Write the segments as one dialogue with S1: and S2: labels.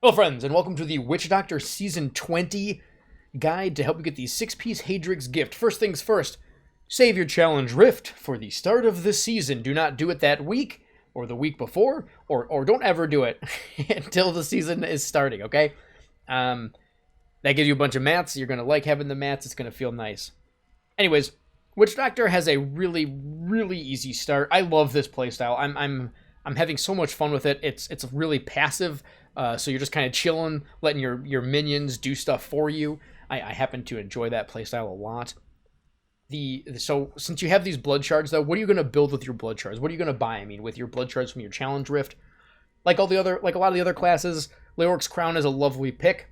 S1: Hello friends, and welcome to the Witch Doctor Season 20 guide to help you get the 6-piece Haedrig's Gift. First things first, save your challenge rift for the start of the season. Do not do it that week, or the week before, or don't ever do it until the season is starting, okay? That gives you a bunch of mats. You're going to like having the mats. It's going to feel nice. Anyways, Witch Doctor has a really easy start. I love this playstyle. I'm having so much fun with it. It's really passive. So you're just kind of chilling, letting your minions do stuff for you. I happen to enjoy that playstyle a lot. So since you have these blood shards, though, what are you going to build with your blood shards? What are you going to buy? I mean, with your blood shards from your challenge rift, like a lot of the other classes, Leoric's Crown is a lovely pick.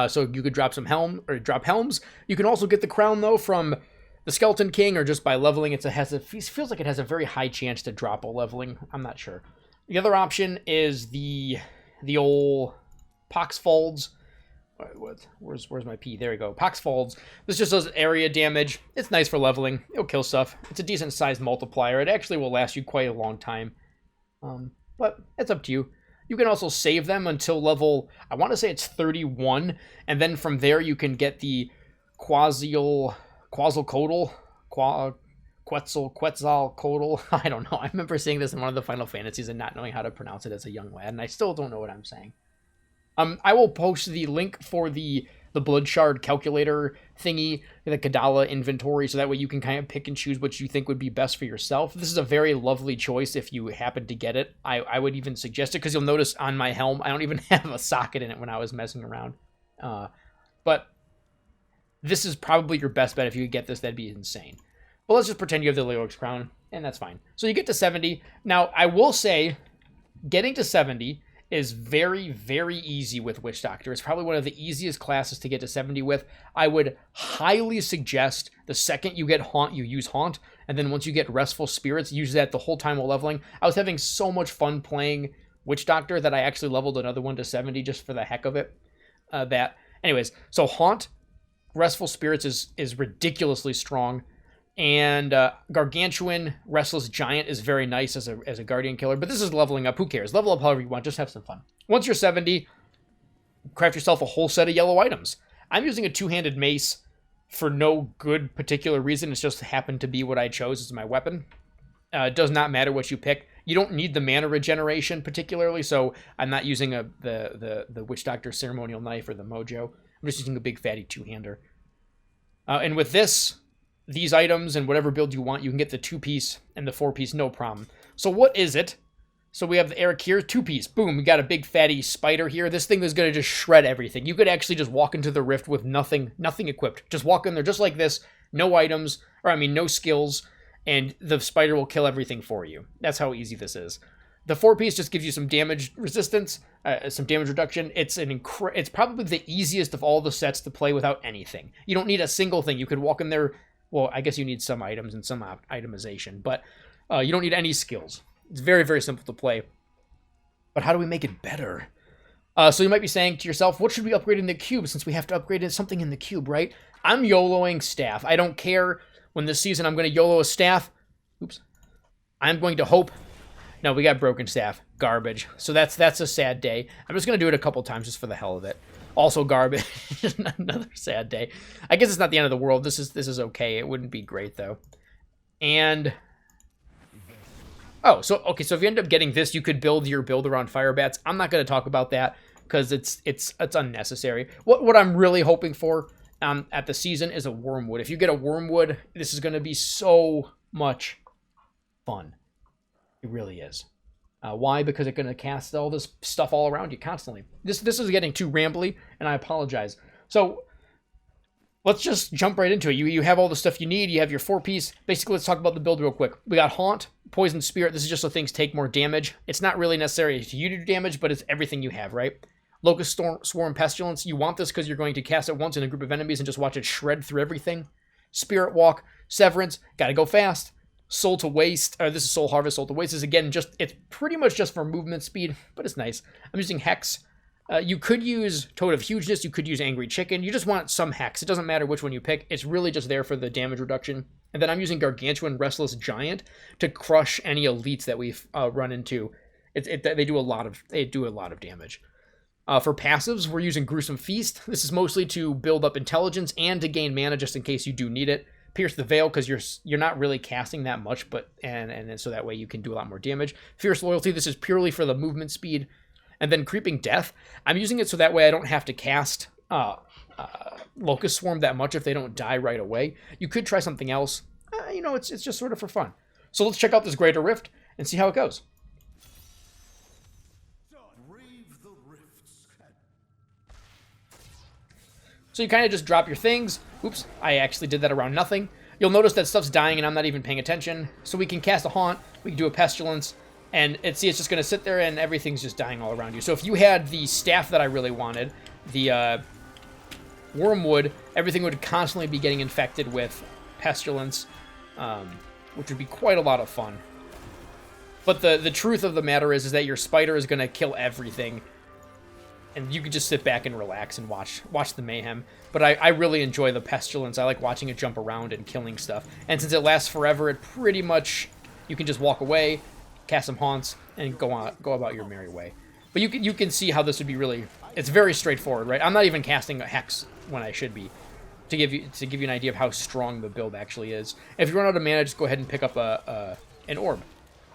S1: So you could drop some drop helms. You can also get the crown though from the Skeleton King, or just by leveling. It feels like it has a very high chance to drop a leveling. I'm not sure. The other option is the old Poxfolds. Where's my P? There we go. Poxfolds. This just does area damage. It's nice for leveling. It'll kill stuff. It's a decent sized multiplier. It actually will last you quite a long time. But it's up to you. You can also save them until level, I want to say it's 31, and then from there you can get the Quetzalcoatl. I don't know. I remember seeing this in one of the Final Fantasies and not knowing how to pronounce it as a young lad, and I still don't know what I'm saying. I will post the link for the blood shard calculator thingy, the Kadala inventory, so that way you can kind of pick and choose what you think would be best for yourself. This is a very lovely choice if you happen to get it. I would even suggest it, because you'll notice on my helm, I don't even have a socket in it when I was messing around. But this is probably your best bet. If you could get this, that'd be insane. But let's just pretend you have the Leoric's Crown, and that's fine. So you get to 70. Now, I will say, getting to 70 is very easy with Witch Doctor. It's probably one of the easiest classes to get to 70 with. I would highly suggest the second you get Haunt, you use Haunt, and then once you get Restful Spirits, use that the whole time while leveling. I was having so much fun playing Witch Doctor that I actually leveled another one to 70 just for the heck of it. Anyways, so Haunt, Restful Spirits is ridiculously strong. And Gargantuan Restless Giant is very nice as a Guardian Killer, but this is leveling up. Who cares? Level up however you want. Just have some fun. Once you're 70, craft yourself a whole set of yellow items. I'm using a two-handed mace for no good particular reason. It's just happened to be what I chose as my weapon. It does not matter what you pick. You don't need the mana regeneration particularly, so I'm not using the Witch Doctor Ceremonial Knife or the Mojo. I'm just using a big fatty two-hander. And with these items and whatever build you want, you can get the 2-piece and the 4-piece, no problem. So what is it? So we have the Arachyr 2-piece. Boom, we got a big fatty spider here. This thing is going to just shred everything. You could actually just walk into the rift with nothing equipped. Just walk in there just like this, no items, no skills, and the spider will kill everything for you. That's how easy this is. The 4-piece just gives you some damage resistance, some damage reduction. It's probably the easiest of all the sets to play without anything. You don't need a single thing. You could walk in there. Well, I guess you need some items and some itemization, but you don't need any skills. It's very simple to play. But how do we make it better? So you might be saying to yourself, what should we upgrade in the cube, since we have to upgrade something in the cube, right? I'm YOLOing staff. I don't care. When this season I'm going to YOLO a staff. Oops. I'm going to hope. No, we got broken staff. Garbage. So that's a sad day. I'm just going to do it a couple times just for the hell of it. Also garbage. Another sad day. I guess it's not the end of the world. This is okay. It wouldn't be great though. And so if you end up getting this, you could build your build around fire bats. I'm not going to talk about that because it's unnecessary. What I'm really hoping for at the season is a wormwood. If you get a wormwood, this is going to be so much fun. It really is. Why? Because it's going to cast all this stuff all around you constantly. This is getting too rambly, and I apologize. So let's just jump right into it. You have all the stuff you need. You have your 4-piece. Basically, let's talk about the build real quick. We got Haunt, Poison Spirit. This is just so things take more damage. It's not really necessary to you to do damage, but it's everything you have, right? Locust Swarm Pestilence. You want this because you're going to cast it once in a group of enemies and just watch it shred through everything. Spirit Walk, Severance. Got to go fast. Soul to Waste, this is Soul Harvest. Soul to Waste is again it's pretty much just for movement speed, but it's nice. I'm using Hex. You could use Toad of Hugeness, you could use Angry Chicken. You just want some Hex. It doesn't matter which one you pick. It's really just there for the damage reduction. And then I'm using Gargantuan Restless Giant to crush any elites that we've run into They do a lot of damage. For passives, we're using Gruesome Feast. This is mostly to build up intelligence and to gain mana just in case you do need it. Pierce the Veil because you're not really casting that much, but and so that way you can do a lot more damage. Fierce Loyalty, this is purely for the movement speed. And then Creeping Death, I'm using it so that way I don't have to cast Locust Swarm that much if they don't die right away. You could try something else. It's just sort of for fun. So let's check out this Greater Rift and see how it goes. So you kind of just drop your things. Oops, I actually did that around nothing. You'll notice that stuff's dying and I'm not even paying attention. So we can cast a Haunt, we can do a Pestilence, and it's just going to sit there and everything's just dying all around you. So if you had the staff that I really wanted, the Wormwood, everything would constantly be getting infected with Pestilence, which would be quite a lot of fun. But the truth of the matter is that your Spider is going to kill everything. And you can just sit back and relax and watch the mayhem. But I really enjoy the Pestilence. I like watching it jump around and killing stuff. And since it lasts forever, it pretty much, you can just walk away, cast some Haunts, and go about your merry way. But you can see how this would be really, it's very straightforward, right? I'm not even casting a Hex when I should be, to give you an idea of how strong the build actually is. If you run out of mana, just go ahead and pick up an orb.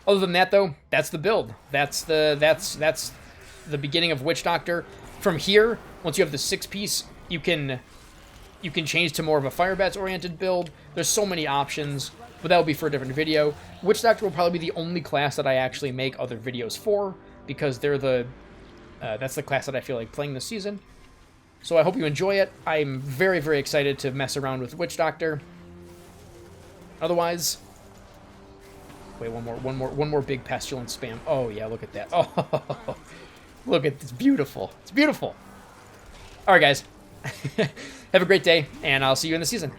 S1: Other than that, though, that's the build. That's the beginning of Witch Doctor. From here, once you have the 6-piece, you can change to more of a Fire Bats oriented build. There's so many options, but that will be for a different video. Witch Doctor will probably be the only class that I actually make other videos for, because they're that's the class that I feel like playing this season. So I hope you enjoy it. I'm very, very excited to mess around with Witch Doctor. Otherwise, wait, one more big Pestilence spam. Oh yeah, look at that. Oh. Look at this, beautiful. It's beautiful. All right, guys. Have a great day, and I'll see you in the season.